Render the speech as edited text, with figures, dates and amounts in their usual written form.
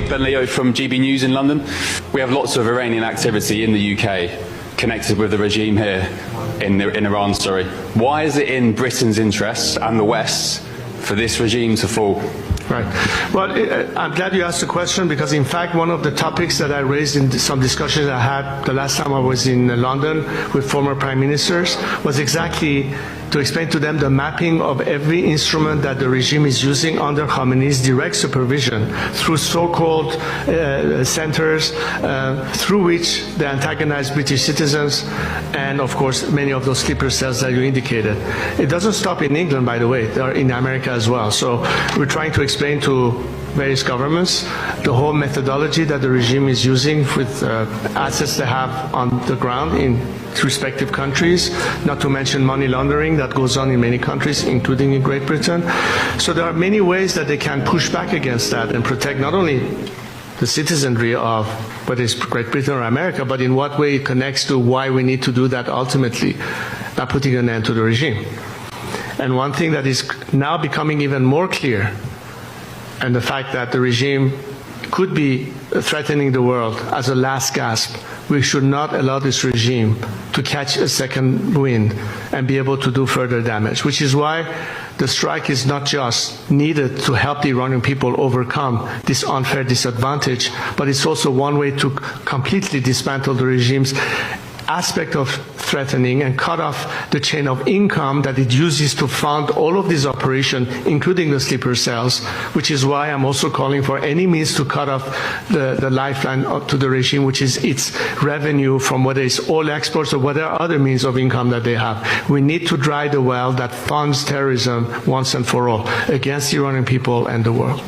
Ben Leo from GB News in London. We have lots of Iranian activity in the UK connected with the regime here in Iran. Why is it in Britain's interests and the West's for this regime to fall? Right. Well, I'm glad you asked the question, because in fact one of the topics that I raised in some discussions I had the last time I was in London with former prime ministers was exactly to explain to them the mapping of every instrument that the regime is using under Khamenei's direct supervision through so-called centers through which they antagonize British citizens and, of course, many of those sleeper cells that you indicated. It doesn't stop in England, by the way. They're in America as well. So we're trying to explain to various governments the whole methodology that the regime is using with assets they have on the ground in respective countries, not to mention money laundering that goes on in many countries, including in Great Britain. So there are many ways that they can push back against that and protect not only the citizenry of whether it's Great Britain or America, but in what way it connects to why we need to do that ultimately, by putting an end to the regime. And one thing that is now becoming even more clear, and the fact that the regime could be threatening the world as a last gasp, we should not allow this regime to catch a second wind and be able to do further damage, which is why the strike is not just needed to help the Iranian people overcome this unfair disadvantage, but it's also one way to completely dismantle the regime's aspect of threatening and cut off the chain of income that it uses to fund all of these operations, including the sleeper cells, which is why I'm also calling for any means to cut off the lifeline to the regime, which is its revenue from whether it's oil exports or whatever other means of income that they have. We need to dry the well that funds terrorism once and for all against the Iranian people and the world.